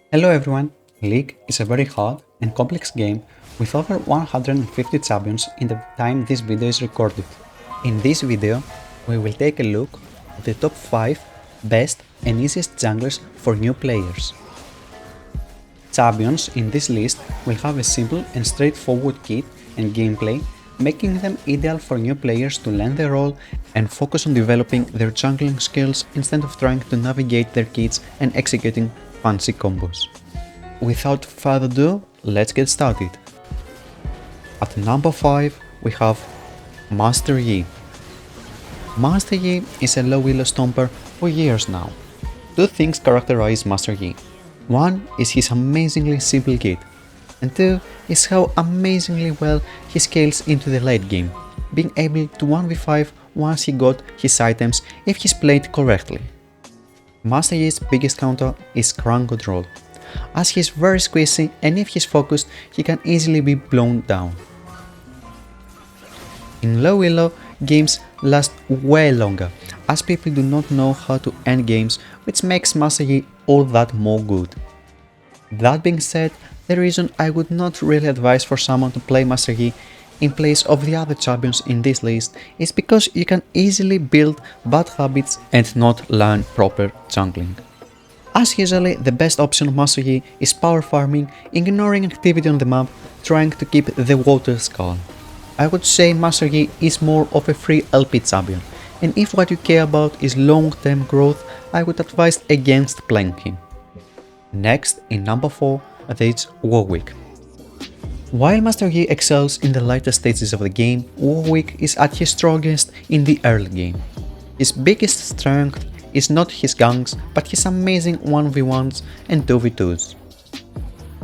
Hello everyone! League is a very hard and complex game with over 150 champions in the time this video is recorded. In this video, we will take a look at the top 5 best and easiest junglers for new players. Champions in this list will have a simple and straightforward kit and gameplay, making them ideal for new players to learn the role and focus on developing their jungling skills instead of trying to navigate their kits and executing fancy combos. Without further ado, let's get started. At number 5 we have Master Yi. Master Yi is a low elo stomper for years now. Two things characterize Master Yi. One is his amazingly simple kit, and two is how amazingly well he scales into the late game, being able to 1v5 once he got his items if he's played correctly. Master Yi's biggest counter is crowd control, as he's very squishy and if he's focused he can easily be blown down. In low elo, games last way longer, as people do not know how to end games, which makes Master Yi all that more good. That being said, the reason I would not really advise for someone to play Master Yi in place of the other champions in this list is because you can easily build bad habits and not learn proper jungling. As usually, the best option of Master Yi is power farming, ignoring activity on the map, trying to keep the waters calm. I would say Master Yi is more of a free LP champion, and if what you care about is long-term growth, I would advise against playing him. Next, in number 4, there is Warwick. While Master Yi excels in the later stages of the game, Warwick is at his strongest in the early game. His biggest strength is not his ganks, but his amazing 1v1s and 2v2s.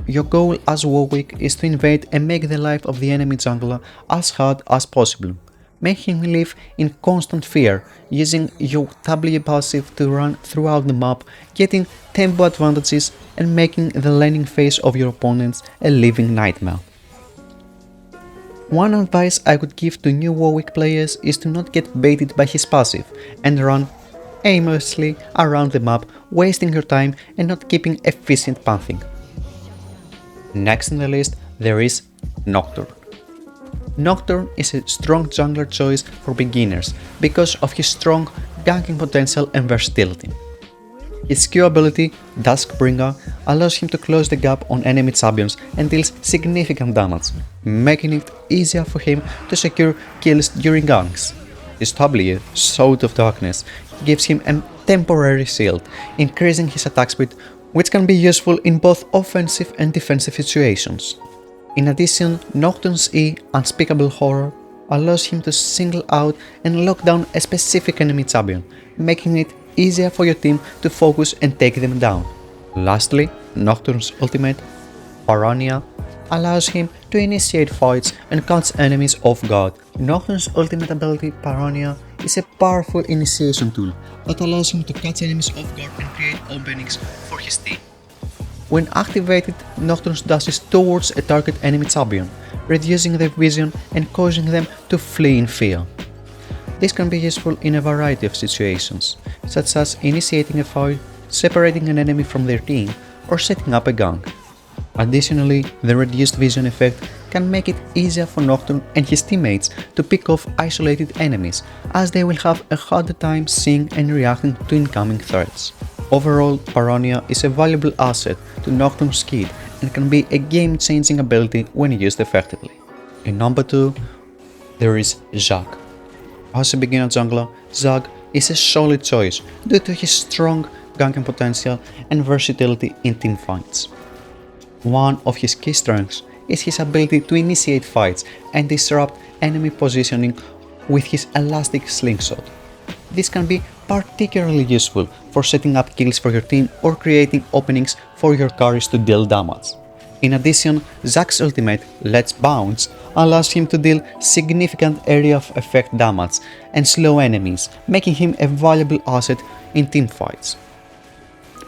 Your goal as Warwick is to invade and make the life of the enemy jungler as hard as possible, making him live in constant fear, using your W passive to run throughout the map, getting tempo advantages and making the laning phase of your opponents a living nightmare. One advice I would give to new Warwick players is to not get baited by his passive and run aimlessly around the map, wasting your time and not keeping efficient pathing. Next in the list there is Nocturne. Nocturne is a strong jungler choice for beginners because of his strong ganking potential and versatility. His Q ability, Duskbringer, allows him to close the gap on enemy champions and deals significant damage, making it easier for him to secure kills during ganks. His W, Sword of Darkness, gives him a temporary shield, increasing his attack speed, which can be useful in both offensive and defensive situations. In addition, Nocturne's E, Unspeakable Horror, allows him to single out and lock down a specific enemy champion, making it easier for your team to focus and take them down. Lastly, Nocturne's ultimate, Piranha, allows him to initiate fights and catch enemies off guard. Nocturne's ultimate ability, Piranha, is a powerful initiation tool that allows him to catch enemies off guard and create openings for his team. When activated, Nocturne dashes towards a target enemy champion, reducing their vision and causing them to flee in fear. This can be useful in a variety of situations, such as initiating a fight, separating an enemy from their team, or setting up a gank. Additionally, the reduced vision effect can make it easier for Nocturne and his teammates to pick off isolated enemies, as they will have a harder time seeing and reacting to incoming threats. Overall, Piranha is a valuable asset to Nocturne's kit and can be a game-changing ability when used effectively. In number 2, there is Zac. As a beginner jungler, Zac is a solid choice due to his strong ganking potential and versatility in teamfights. One of his key strengths is his ability to initiate fights and disrupt enemy positioning with his elastic slingshot. This can be particularly useful for setting up kills for your team or creating openings for your carries to deal damage. In addition, Zac's ultimate, Let's Bounce, allows him to deal significant area of effect damage and slow enemies, making him a valuable asset in teamfights.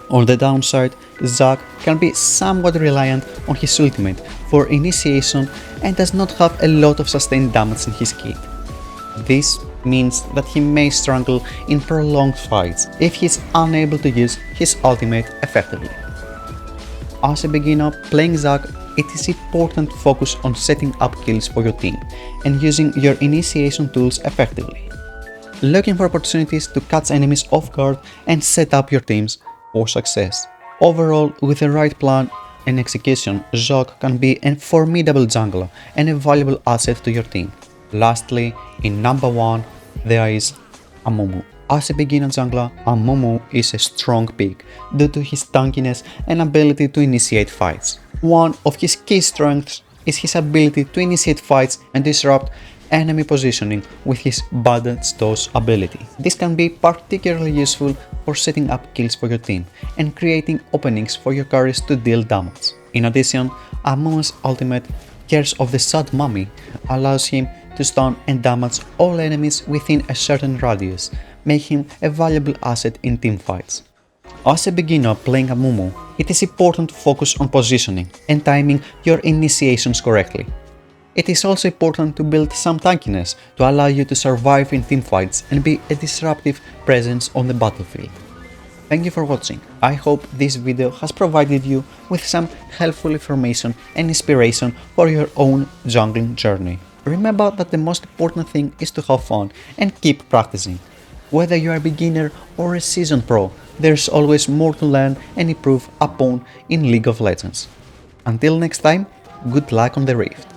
On the downside, Zac can be somewhat reliant on his ultimate for initiation and does not have a lot of sustained damage in his kit. This means that he may struggle in prolonged fights if he is unable to use his ultimate effectively. As a beginner playing Zac, it is important to focus on setting up kills for your team and using your initiation tools effectively. Looking for opportunities to catch enemies off guard and set up your teams for success. Overall, with the right plan and execution, Zac can be a formidable jungler and a valuable asset to your team. Lastly, in number 1, there is Amumu. As a beginner jungler, Amumu is a strong pick due to his tankiness and ability to initiate fights. One of his key strengths is his ability to initiate fights and disrupt enemy positioning with his Bandage Toss ability. This can be particularly useful for setting up kills for your team and creating openings for your carries to deal damage. In addition, Amumu's ultimate, Curse of the Sad Mummy, allows him to stun and damage all enemies within a certain radius, making him a valuable asset in teamfights. As a beginner playing Amumu, it is important to focus on positioning and timing your initiations correctly. It is also important to build some tankiness to allow you to survive in teamfights and be a disruptive presence on the battlefield. Thank you for watching. I hope this video has provided you with some helpful information and inspiration for your own jungling journey. Remember that the most important thing is to have fun and keep practicing. Whether you are a beginner or a seasoned pro, there's always more to learn and improve upon in League of Legends. Until next time, good luck on the Rift.